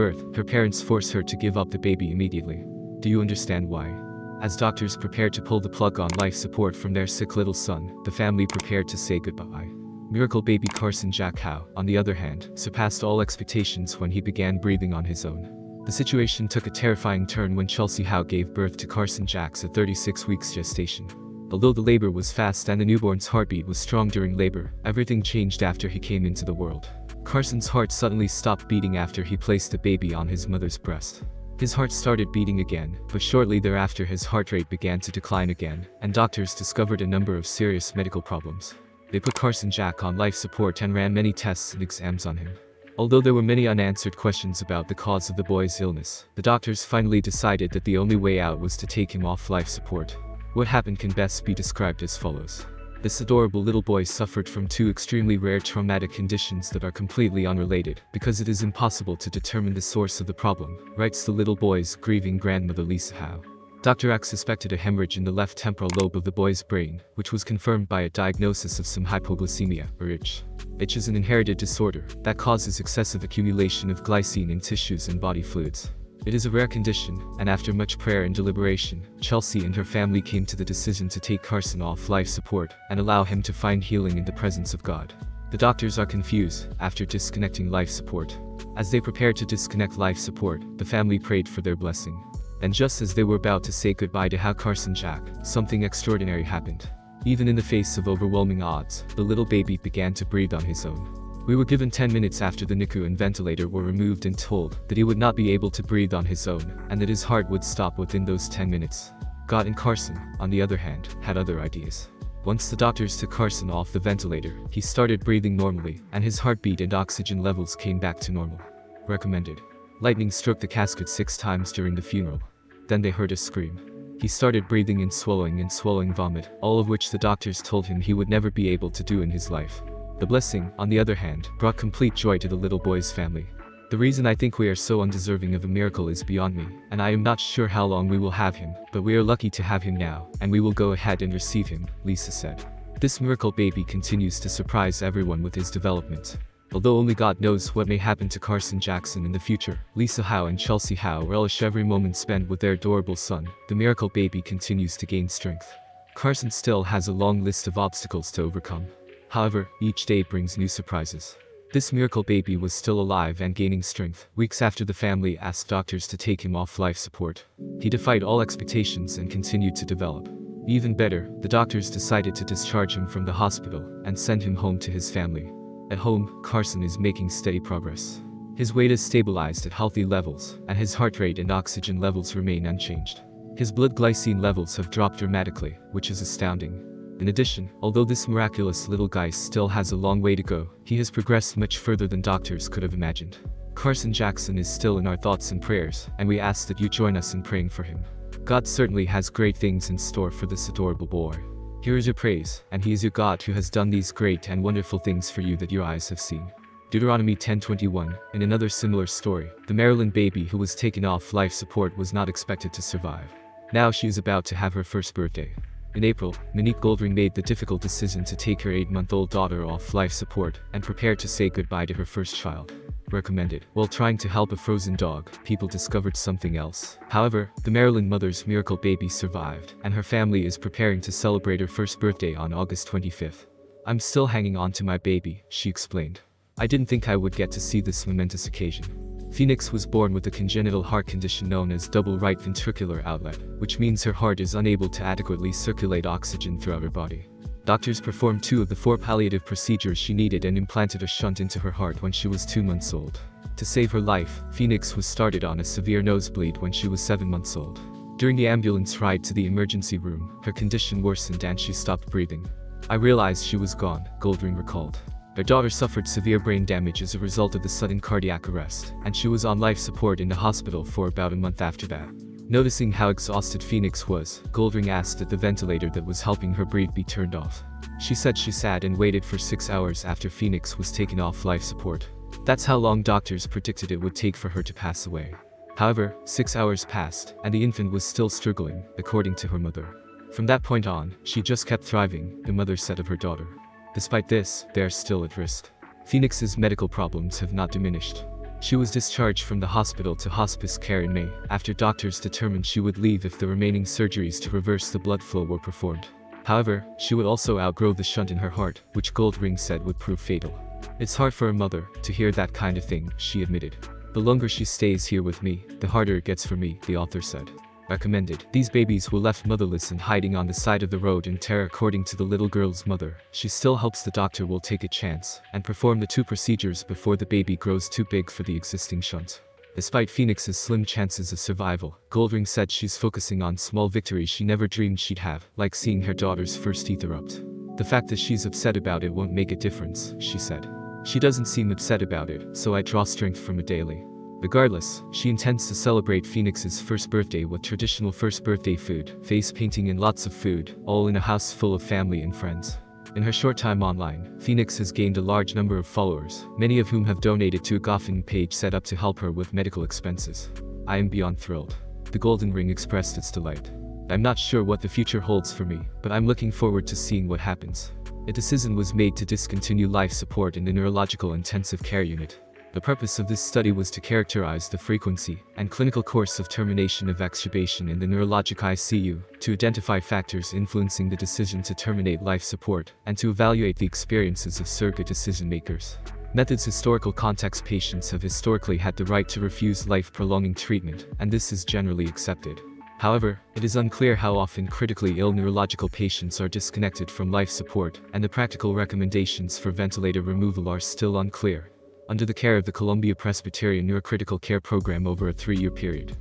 birth, her parents force her to give up the baby immediately. Do you understand why? As doctors prepared to pull the plug on life support from their sick little son, the family prepared to say goodbye. Miracle baby Carson Jack Howe, on the other hand, surpassed all expectations when he began breathing on his own. The situation took a terrifying turn when Chelsea Howe gave birth to Carson Jacks at 36 weeks gestation. Although the labor was fast and the newborn's heartbeat was strong during labor, everything changed after he came into the world. Carson's heart suddenly stopped beating after he placed the baby on his mother's breast. His heart started beating again, but shortly thereafter his heart rate began to decline again, and doctors discovered a number of serious medical problems. They put Carson Jack on life support and ran many tests and exams on him. Although there were many unanswered questions about the cause of the boy's illness, the doctors finally decided that the only way out was to take him off life support. What happened can best be described as follows. This adorable little boy suffered from two extremely rare traumatic conditions that are completely unrelated, because it is impossible to determine the source of the problem, writes the little boy's grieving grandmother Lisa Howe. Dr. X suspected a hemorrhage in the left temporal lobe of the boy's brain, which was confirmed by a diagnosis of some hypoglycemia, or itch. Itch is an inherited disorder that causes excessive accumulation of glycine in tissues and body fluids. It is a rare condition, and after much prayer and deliberation, Chelsea and her family came to the decision to take Carson off life support and allow him to find healing in the presence of God. The doctors are confused after disconnecting life support. As they prepared to disconnect life support, the family prayed for their blessing. And just as they were about to say goodbye to Howe Carson Jack, something extraordinary happened. Even in the face of overwhelming odds, the little baby began to breathe on his own. We were given 10 minutes after the NICU and ventilator were removed and told that he would not be able to breathe on his own, and that his heart would stop within those 10 minutes. God and Carson, on the other hand, had other ideas. Once the doctors took Carson off the ventilator, he started breathing normally, and his heartbeat and oxygen levels came back to normal. Recommended. Lightning struck the casket 6 times during the funeral. Then they heard a scream. He started breathing and swallowing vomit, all of which the doctors told him he would never be able to do in his life. The blessing, on the other hand, brought complete joy to the little boy's family. The reason I think we are so undeserving of a miracle is beyond me, and I am not sure how long we will have him, but we are lucky to have him now, and we will go ahead and receive him, Lisa said. This miracle baby continues to surprise everyone with his development. Although only God knows what may happen to Carson Jackson in the future, Lisa Howe and Chelsea Howe relish every moment spent with their adorable son. The miracle baby continues to gain strength. Carson still has a long list of obstacles to overcome. However, each day brings new surprises. This miracle baby was still alive and gaining strength, weeks after the family asked doctors to take him off life support. He defied all expectations and continued to develop. Even better, the doctors decided to discharge him from the hospital and send him home to his family. At home, Carson is making steady progress. His weight is stabilized at healthy levels, and his heart rate and oxygen levels remain unchanged. His blood glycine levels have dropped dramatically, which is astounding. In addition, although this miraculous little guy still has a long way to go, he has progressed much further than doctors could have imagined. Carson Jackson is still in our thoughts and prayers, and we ask that you join us in praying for him. God certainly has great things in store for this adorable boy. Here is your praise, and he is your God who has done these great and wonderful things for you that your eyes have seen. Deuteronomy 10:21. In another similar story, the Maryland baby who was taken off life support was not expected to survive. Now she is about to have her first birthday. In April, Monique Goldring made the difficult decision to take her 8-month-old daughter off life support and prepare to say goodbye to her first child. Recommended. While trying to help a frozen dog, people discovered something else. However, the Maryland mother's miracle baby survived, and her family is preparing to celebrate her first birthday on August 25th. I'm still hanging on to my baby, she explained. I didn't think I would get to see this momentous occasion. Phoenix was born with a congenital heart condition known as double right ventricular outlet, which means her heart is unable to adequately circulate oxygen throughout her body. Doctors performed 2 of the 4 palliative procedures she needed and implanted a shunt into her heart when she was 2 months old. To save her life, Phoenix was started on a severe nosebleed when she was 7 months old. During the ambulance ride to the emergency room, her condition worsened and she stopped breathing. I realized she was gone, Goldring recalled. Their daughter suffered severe brain damage as a result of the sudden cardiac arrest, and she was on life support in the hospital for about a month after that. Noticing how exhausted Phoenix was, Goldring asked that the ventilator that was helping her breathe be turned off. She said she sat and waited for 6 hours after Phoenix was taken off life support. That's how long doctors predicted it would take for her to pass away. However, 6 hours passed, and the infant was still struggling, according to her mother. From that point on, she just kept thriving, the mother said of her daughter. Despite this, they are still at risk. Phoenix's medical problems have not diminished. She was discharged from the hospital to hospice care in May, after doctors determined she would leave if the remaining surgeries to reverse the blood flow were performed. However, she would also outgrow the shunt in her heart, which Goldring said would prove fatal. It's hard for a mother to hear that kind of thing, she admitted. The longer she stays here with me, the harder it gets for me, the author said. Recommended. These babies were left motherless and hiding on the side of the road in terror. According to the little girl's mother, she still hopes the doctor will take a chance and perform the 2 procedures before the baby grows too big for the existing shunt. Despite Phoenix's slim chances of survival, Goldring said she's focusing on small victories she never dreamed she'd have, like seeing her daughter's first teeth erupt. The fact that she's upset about it won't make a difference, she said. She doesn't seem upset about it, so I draw strength from it daily. Regardless, she intends to celebrate Phoenix's first birthday with traditional first birthday food, face painting and lots of food, all in a house full of family and friends. In her short time online, Phoenix has gained a large number of followers, many of whom have donated to a GoFundMe page set up to help her with medical expenses. I am beyond thrilled. The Golden Ring expressed its delight. I'm not sure what the future holds for me, but I'm looking forward to seeing what happens. A decision was made to discontinue life support in the neurological intensive care unit. The purpose of this study was to characterize the frequency and clinical course of termination of extubation in the neurologic ICU, to identify factors influencing the decision to terminate life support, and to evaluate the experiences of surrogate decision makers. Methods. Historical context. Patients have historically had the right to refuse life-prolonging treatment, and this is generally accepted. However, it is unclear how often critically ill neurological patients are disconnected from life support, and the practical recommendations for ventilator removal are still unclear. Under the care of the Columbia Presbyterian Neurocritical Care Program over a 3-year period.